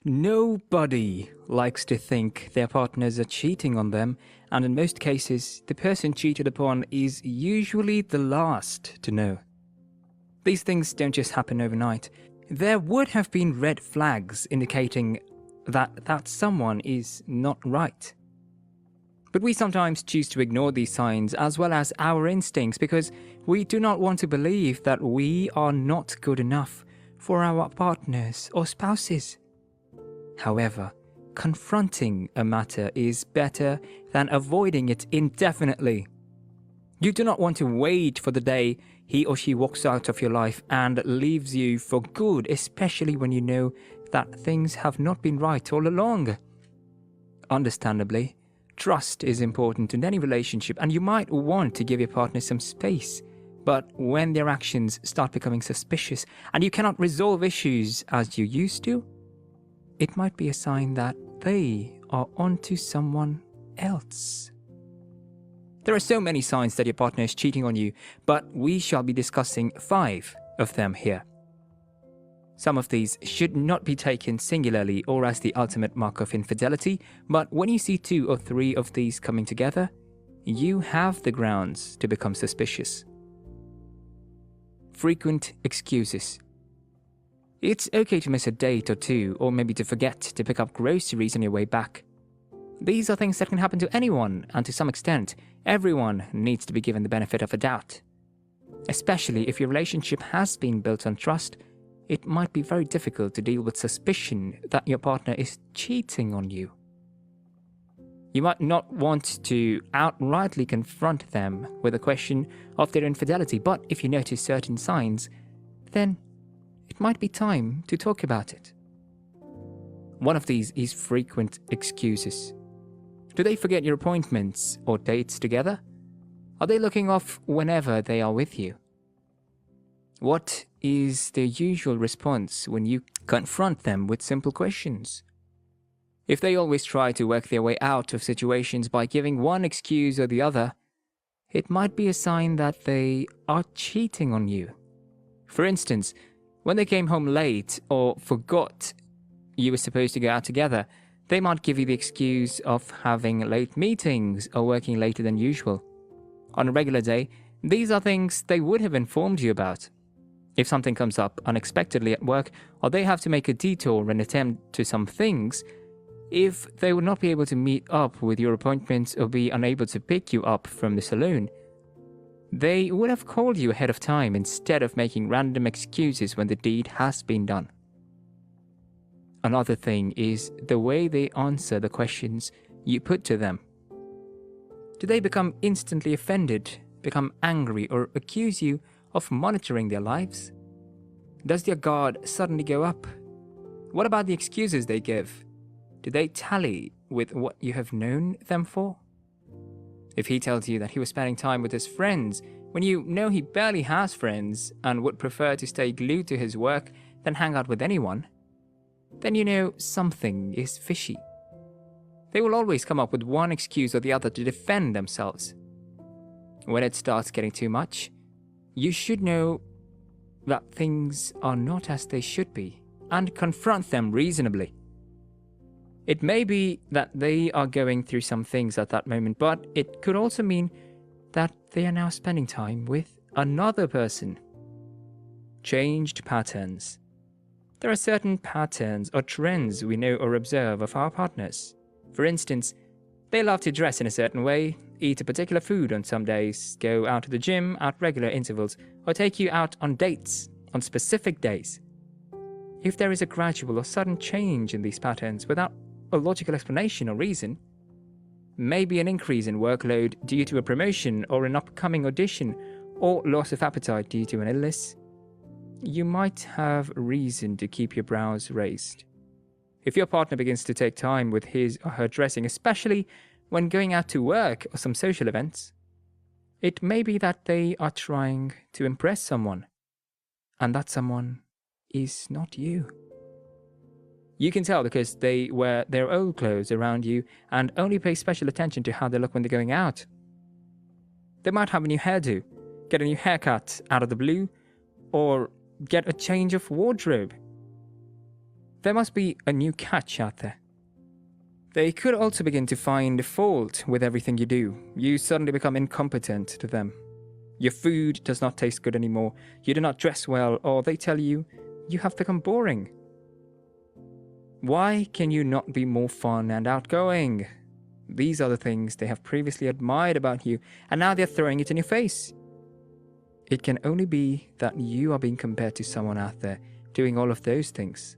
Nobody likes to think their partners are cheating on them, and in most cases, the person cheated upon is usually the last to know. These things don't just happen overnight. There would have been red flags indicating that someone is not right. But we sometimes choose to ignore these signs as well as our instincts because we do not want to believe that we are not good enough for our partners or spouses. However, confronting a matter is better than avoiding it indefinitely. You do not want to wait for the day he or she walks out of your life and leaves you for good, especially when you know that things have not been right all along. Understandably, trust is important in any relationship, and you might want to give your partner some space. But when their actions start becoming suspicious and you cannot resolve issues as you used to, it might be a sign that they are onto someone else. There are so many signs that your partner is cheating on you, but we shall be discussing 5 of them here. Some of these should not be taken singularly or as the ultimate mark of infidelity, but when you see 2 or 3 of these coming together, you have the grounds to become suspicious. Frequent excuses. It's okay to miss a date or 2, or maybe to forget to pick up groceries on your way back. These are things that can happen to anyone, and to some extent, everyone needs to be given the benefit of a doubt. Especially if your relationship has been built on trust, it might be very difficult to deal with suspicion that your partner is cheating on you. You might not want to outrightly confront them with a question of their infidelity, but if you notice certain signs, then it might be time to talk about it. One of these is frequent excuses. Do they forget your appointments or dates together? Are they looking off whenever they are with you? What is their usual response when you confront them with simple questions? If they always try to work their way out of situations by giving one excuse or the other, it might be a sign that they are cheating on you. For instance, when they came home late or forgot you were supposed to go out together, they might give you the excuse of having late meetings or working later than usual. On a regular day, these are things they would have informed you about. If something comes up unexpectedly at work, or they have to make a detour and attend to some things, if they would not be able to meet up with your appointments or be unable to pick you up from the saloon, they would have called you ahead of time instead of making random excuses when the deed has been done. Another thing is the way they answer the questions you put to them. Do they become instantly offended, become angry, or accuse you of monitoring their lives? Does their guard suddenly go up? What about the excuses they give? Do they tally with what you have known them for? If he tells you that he was spending time with his friends when you know he barely has friends and would prefer to stay glued to his work than hang out with anyone, then you know something is fishy. They will always come up with one excuse or the other to defend themselves. When it starts getting too much, you should know that things are not as they should be and confront them reasonably. It may be that they are going through some things at that moment, but it could also mean that they are now spending time with another person. Changed patterns. There are certain patterns or trends we know or observe of our partners. For instance, they love to dress in a certain way, eat a particular food on some days, go out to the gym at regular intervals, or take you out on dates on specific days. If there is a gradual or sudden change in these patterns without a logical explanation or reason, maybe an increase in workload due to a promotion or an upcoming audition, or loss of appetite due to an illness, you might have reason to keep your brows raised. If your partner begins to take time with his or her dressing, especially when going out to work or some social events, it may be that they are trying to impress someone, and that someone is not you. You can tell because they wear their old clothes around you and only pay special attention to how they look when they're going out. They might have a new hairdo, get a new haircut out of the blue, or get a change of wardrobe. there must be a new catch out there. They could also begin to find fault with everything you do. You suddenly become incompetent to them. Your food does not taste good anymore, you do not dress well, or they tell you you have become boring. Why can you not be more fun and outgoing? These are the things they have previously admired about you, and now they're throwing it in your face. It can only be that you are being compared to someone out there doing all of those things.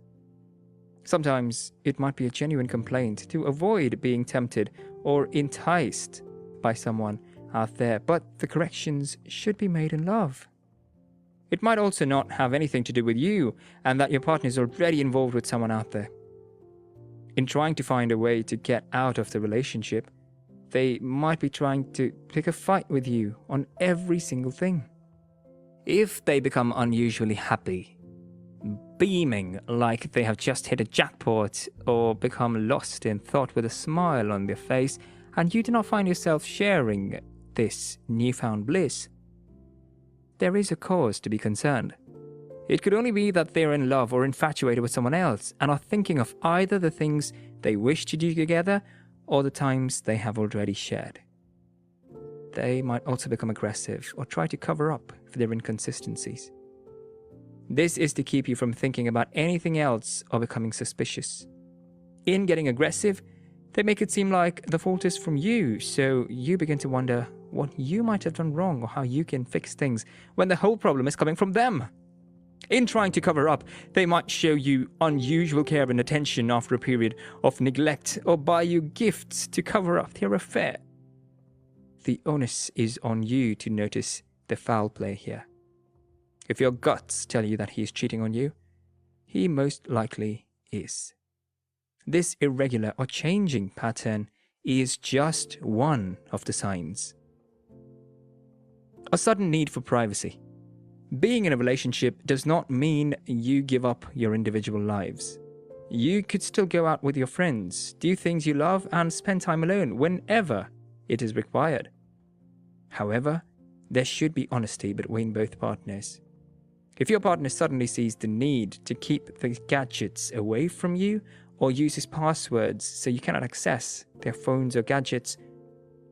Sometimes it might be a genuine complaint to avoid being tempted or enticed by someone out there, but the corrections should be made in love. It might also not have anything to do with you and that your partner is already involved with someone out there. In trying to find a way to get out of the relationship, they might be trying to pick a fight with you on every single thing. If they become unusually happy, beaming like they have just hit a jackpot, or become lost in thought with a smile on their face, and you do not find yourself sharing this newfound bliss, there is a cause to be concerned. It could only be that they're in love or infatuated with someone else and are thinking of either the things they wish to do together or the times they have already shared. They might also become aggressive or try to cover up for their inconsistencies. This is to keep you from thinking about anything else or becoming suspicious. In getting aggressive, they make it seem like the fault is from you, so you begin to wonder what you might have done wrong or how you can fix things when the whole problem is coming from them. In trying to cover up, they might show you unusual care and attention after a period of neglect or buy you gifts to cover up their affair. The onus is on you to notice the foul play here. If your guts tell you that he is cheating on you, he most likely is. This irregular or changing pattern is just one of the signs. A sudden need for privacy. Being in a relationship does not mean you give up your individual lives. You could still go out with your friends, do things you love, and spend time alone whenever it is required. However, there should be honesty between both partners. If your partner suddenly sees the need to keep the gadgets away from you or uses passwords so you cannot access their phones or gadgets,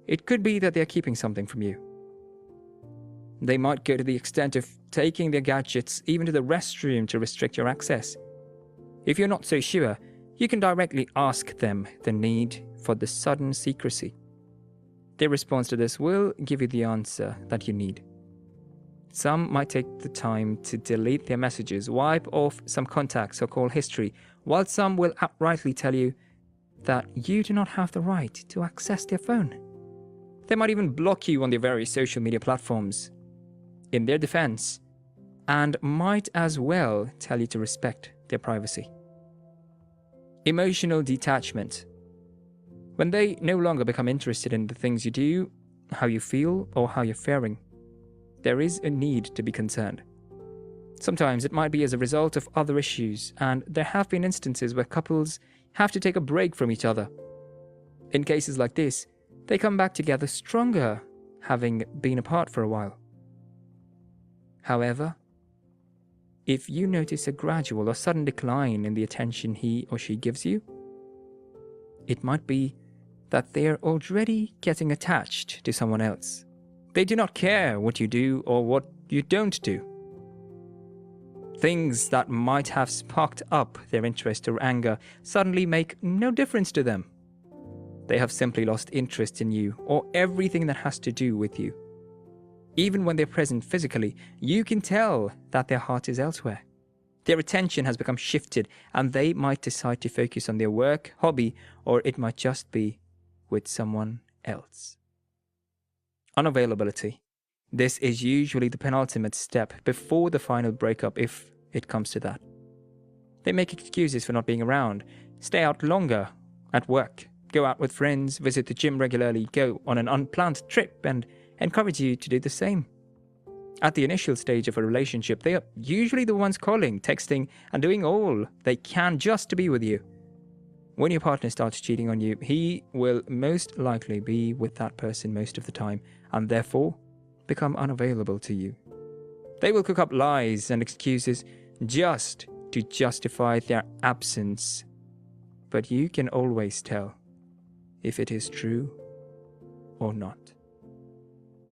it could be that they are keeping something from you. They might go to the extent of taking their gadgets even to the restroom to restrict your access. If you're not so sure, you can directly ask them the need for the sudden secrecy. Their response to this will give you the answer that you need. Some might take the time to delete their messages, wipe off some contacts or call history, while some will outrightly tell you that you do not have the right to access their phone. They might even block you on their various social media platforms in their defense, and might as well tell you to respect their privacy. Emotional detachment. When they no longer become interested in the things you do, how you feel, or how you're faring, there is a need to be concerned. Sometimes it might be as a result of other issues, and there have been instances where couples have to take a break from each other. In cases like this, they come back together stronger, having been apart for a while. However, if you notice a gradual or sudden decline in the attention he or she gives you, it might be that they're already getting attached to someone else. They do not care what you do or what you don't do. Things that might have sparked up their interest or anger suddenly make no difference to them. They have simply lost interest in you or everything that has to do with you. Even when they're present physically, you can tell that their heart is elsewhere. Their attention has become shifted, and they might decide to focus on their work, hobby, or it might just be with someone else. Unavailability. This is usually the penultimate step before the final breakup, if it comes to that. They make excuses for not being around, stay out longer at work, go out with friends, visit the gym regularly, go on an unplanned trip, and encourage you to do the same. At the initial stage of a relationship, they are usually the ones calling, texting, and doing all they can just to be with you. When your partner starts cheating on you, he will most likely be with that person most of the time, and therefore become unavailable to you. They will cook up lies and excuses just to justify their absence, but you can always tell if it is true or not.